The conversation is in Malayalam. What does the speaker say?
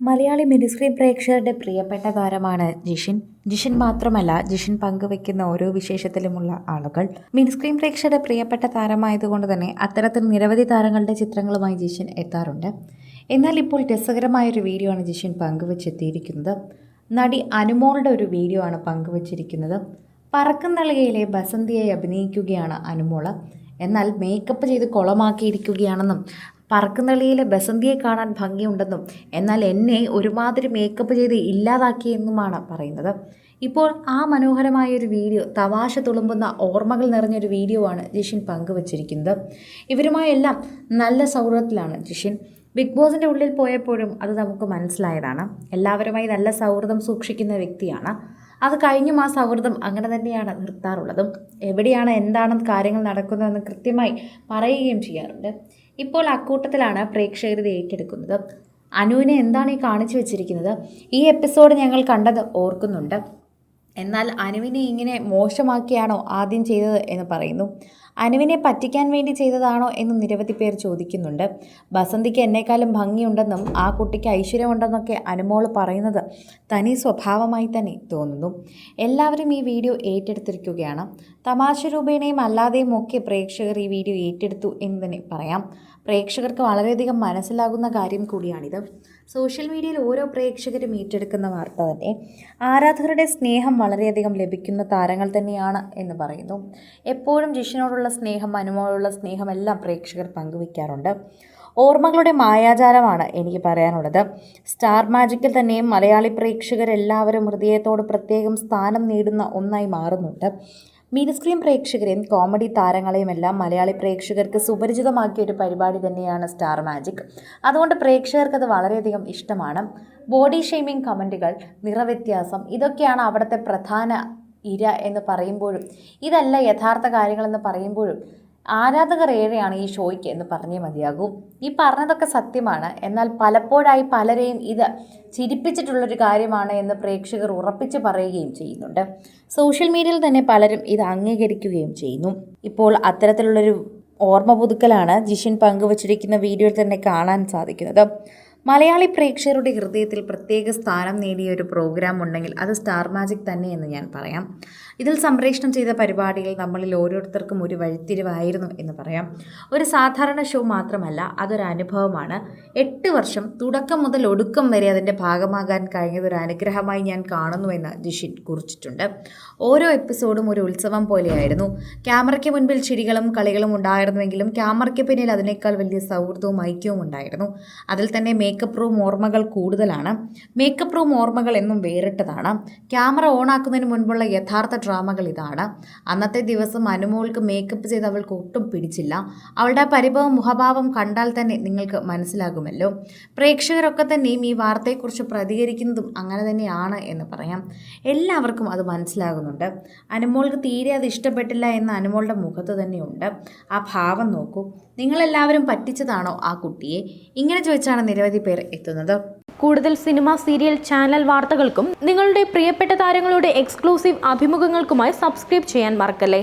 മലയാളി മിനിസ്ക്രീൻ പ്രേക്ഷകരുടെ പ്രിയപ്പെട്ട താരമാണ് ജിഷിൻ. ജിഷിൻ മാത്രമല്ല, ജിഷിൻ പങ്കുവെക്കുന്ന ഓരോ വിശേഷത്തിലുമുള്ള ആളുകൾ മിനിസ്ക്രീൻ പ്രേക്ഷകരുടെ പ്രിയപ്പെട്ട താരമായതുകൊണ്ട് തന്നെ അത്തരത്തിൽ നിരവധി താരങ്ങളുടെ ചിത്രങ്ങളുമായി ജിഷിൻ എത്താറുണ്ട്. എന്നാൽ ഇപ്പോൾ രസകരമായൊരു വീഡിയോ ആണ് ജിഷിൻ പങ്കുവെച്ചെത്തിയിരിക്കുന്നത്. നടി അനുമോളുടെ ഒരു വീഡിയോ ആണ് പങ്കുവച്ചിരിക്കുന്നത്. പറക്കുന്നളികയിലെ ബസന്തിയായി അഭിനയിക്കുകയാണ് അനുമോള്. എന്നാൽ മേക്കപ്പ് ചെയ്ത് കുളമാക്കിയിരിക്കുകയാണെന്നും പറക്കുന്നളിയിലെ ബസന്തിയെ കാണാൻ ഭംഗിയുണ്ടെന്നും എന്നാൽ എന്നെ ഒരുമാതിരി മേക്കപ്പ് ചെയ്ത് ഇല്ലാതാക്കിയെന്നുമാണ് പറയുന്നത്. ഇപ്പോൾ ആ മനോഹരമായ ഒരു വീഡിയോ, തമാശ തുളുമ്പുന്ന ഓർമ്മകൾ നിറഞ്ഞൊരു വീഡിയോ ആണ് ജിഷിൻ പങ്കുവച്ചിരിക്കുന്നത്. ഇവരുമായെല്ലാം നല്ല സൗഹൃദത്തിലാണ് ജിഷിൻ. ബിഗ് ബോസിൻ്റെ ഉള്ളിൽ പോയപ്പോഴും അത് നമുക്ക് മനസ്സിലായതാണ്. എല്ലാവരുമായി നല്ല സൗഹൃദം സൂക്ഷിക്കുന്ന വ്യക്തിയാണ്. അത് കഴിഞ്ഞും ആ സൗഹൃദം അങ്ങനെ തന്നെയാണ് നിർത്താറുള്ളതും. എവിടെയാണ് എന്താണ് കാര്യങ്ങൾ നടക്കുന്നതെന്ന് കൃത്യമായി പറയുകയും ചെയ്യാറുണ്ട്. ഇപ്പോൾ അക്കൂട്ടത്തിലാണ് പ്രേക്ഷകർ ഇത് ഏറ്റെടുക്കുന്നത്. അനുവിനെ എന്താണ് ഈ കാണിച്ചു വെച്ചിരിക്കുന്നത്? ഈ എപ്പിസോഡ് ഞങ്ങൾ കണ്ടത് ഓർക്കുന്നുണ്ട്. എന്നാൽ അനുവിനെ ഇങ്ങനെ മോശമാക്കിയാണോ ആദ്യം ചെയ്തത് എന്ന് പറയുന്നു. അനുവിനെ പറ്റിക്കാൻ വേണ്ടി ചെയ്തതാണോ എന്ന് നിരവധി പേർ ചോദിക്കുന്നുണ്ട്. ബസന്തിക്ക് എന്നെക്കാളും ഭംഗിയുണ്ടെന്നും ആ കുട്ടിക്ക് ഐശ്വര്യമുണ്ടെന്നൊക്കെ അനുമോൾ പറയുന്നത് തനി സ്വഭാവമായി തന്നെ തോന്നുന്നു. എല്ലാവരും ഈ വീഡിയോ ഏറ്റെടുത്തിരിക്കുകയാണ്. തമാശ രൂപേണയും അല്ലാതെയും ഒക്കെ പ്രേക്ഷകർ ഈ വീഡിയോ ഏറ്റെടുത്തു എന്ന് തന്നെ പറയാം. പ്രേക്ഷകർക്ക് വളരെയധികം മനസ്സിലാകുന്ന കാര്യം കൂടിയാണിത്. സോഷ്യൽ മീഡിയയിൽ ഓരോ പ്രേക്ഷകരും ഏറ്റെടുക്കുന്ന വാർത്ത തന്നെ ആരാധകരുടെ സ്നേഹം വളരെയധികം ലഭിക്കുന്ന താരങ്ങൾ തന്നെയാണ് എന്ന് പറയുന്നു. എപ്പോഴും ജിഷിനോടുള്ള സ്നേഹം, അനുമോളുള്ള സ്നേഹമെല്ലാം പ്രേക്ഷകർ പങ്കുവയ്ക്കാറുണ്ട്. ഓർമ്മകളുടെ മായാജാലമാണ് എനിക്ക് പറയാനുള്ളത്. സ്റ്റാർ മാജിക്കിൽ തന്നെയും മലയാളി പ്രേക്ഷകരെല്ലാവരും ഹൃദയത്തോട് പ്രത്യേകം സ്ഥാനം നേടുന്ന ഒന്നായി മാറുന്നുണ്ട്. മിനിസ്ക്രീൻ പ്രേക്ഷകരെയും കോമഡി താരങ്ങളെയും എല്ലാം മലയാളി പ്രേക്ഷകർക്ക് സുപരിചിതമാക്കിയ ഒരു പരിപാടി തന്നെയാണ് സ്റ്റാർ മാജിക്. അതുകൊണ്ട് പ്രേക്ഷകർക്ക് അത് വളരെയധികം ഇഷ്ടമാണ്. ബോഡി ഷെയ്മിങ് കമൻറ്റുകൾ, നിറവ്യത്യാസം, ഇതൊക്കെയാണ് അവിടുത്തെ പ്രധാന ഇര എന്ന് പറയുമ്പോഴും, ഇതല്ല യഥാർത്ഥ കാര്യങ്ങളെന്ന് പറയുമ്പോഴും ആരാധകർ ഏറെയാണ് ഈ ഷോയ്ക്ക് എന്ന് പറഞ്ഞേ മതിയാകൂ. ഈ പറഞ്ഞതൊക്കെ സത്യമാണ്. എന്നാൽ പലപ്പോഴായി പലരെയും ഇത് ചിരിപ്പിച്ചിട്ടുള്ളൊരു കാര്യമാണ് എന്ന് പ്രേക്ഷകർ ഉറപ്പിച്ച് പറയുകയും ചെയ്യുന്നുണ്ട്. സോഷ്യൽ മീഡിയയിൽ തന്നെ പലരും ഇത് അംഗീകരിക്കുകയും ചെയ്യുന്നു. ഇപ്പോൾ അത്തരത്തിലുള്ളൊരു ഓർമ്മ പുതുക്കലാണ് ജിഷിൻ പങ്കുവച്ചിരിക്കുന്ന വീഡിയോയിൽ തന്നെ കാണാൻ സാധിക്കുന്നത്. മലയാളി പ്രേക്ഷകരുടെ ഹൃദയത്തിൽ പ്രത്യേക സ്ഥാനം നേടിയ ഒരു പ്രോഗ്രാം ഉണ്ടെങ്കിൽ അത് സ്റ്റാർ മാജിക് തന്നെയെന്ന് ഞാൻ പറയാം. ഇതിൽ സംപ്രേഷണം ചെയ്ത പരിപാടികൾ നമ്മളിൽ ഓരോരുത്തർക്കും ഒരു വഴിത്തിരിവായിരുന്നു എന്ന് പറയാം. ഒരു സാധാരണ ഷോ മാത്രമല്ല, അതൊരു അനുഭവമാണ്. 8 വർഷം തുടക്കം മുതൽ ഒടുക്കം വരെ അതിൻ്റെ ഭാഗമാകാൻ കഴിഞ്ഞതൊരു അനുഗ്രഹമായി ഞാൻ കാണുന്നുവെന്ന് ജിഷിൻ കുറിച്ചിട്ടുണ്ട്. ഓരോ എപ്പിസോഡും ഒരു ഉത്സവം പോലെയായിരുന്നു. ക്യാമറയ്ക്ക് മുൻപിൽ ചിരികളും കളികളും ഉണ്ടായിരുന്നുവെങ്കിലും ക്യാമറയ്ക്ക് പിന്നിൽ അതിനേക്കാൾ വലിയ സൗഹൃദവും ഐക്യവും ഉണ്ടായിരുന്നു. അതിൽ തന്നെ മേക്കപ്പ് റൂം ഓർമ്മകൾ കൂടുതലാണ്. മേക്കപ്പ് റൂം ഓർമ്മകൾ എന്നും വേറിട്ടതാണ്. ക്യാമറ ഓണാക്കുന്നതിന് മുൻപുള്ള യഥാർത്ഥ ഡ്രാമകൾ ഇതാണ്. അന്നത്തെ ദിവസം അനുമോൾക്ക് മേക്കപ്പ് ചെയ്ത് അവൾക്ക് ഒട്ടും പിടിച്ചില്ല. അവളുടെ പരിഭവ മുഖഭാവം കണ്ടാൽ തന്നെ നിങ്ങൾക്ക് മനസ്സിലാകുമല്ലോ. പ്രേക്ഷകരൊക്കെ തന്നെയും ഈ വാർത്തയെക്കുറിച്ച് പ്രതികരിക്കുന്നതും അങ്ങനെ തന്നെയാണ് എന്ന് പറയാം. എല്ലാവർക്കും അത് മനസ്സിലാകുന്നുണ്ട്. അനുമോൾക്ക് തീരെ അത് ഇഷ്ടപ്പെട്ടില്ല എന്ന് അനുമോളുടെ മുഖത്ത് തന്നെയുണ്ട്. ആ ഭാവം നോക്കൂ. നിങ്ങളെല്ലാവരും പറ്റിച്ചതാണോ ആ കുട്ടിയെ? ഇങ്ങനെ ചോദിച്ചാണ് നിരവധി പേർ എത്തുന്നത്. കൂടുതൽ സിനിമ, സീരിയൽ, ചാനൽ വാർത്തകൾക്കും നിങ്ങളുടെ പ്രിയപ്പെട്ട താരങ്ങളുടെ എക്സ്ക്ലൂസീവ് അഭിമുഖങ്ങൾക്കുമായി സബ്സ്ക്രൈബ് ചെയ്യാൻ മറക്കല്ലേ.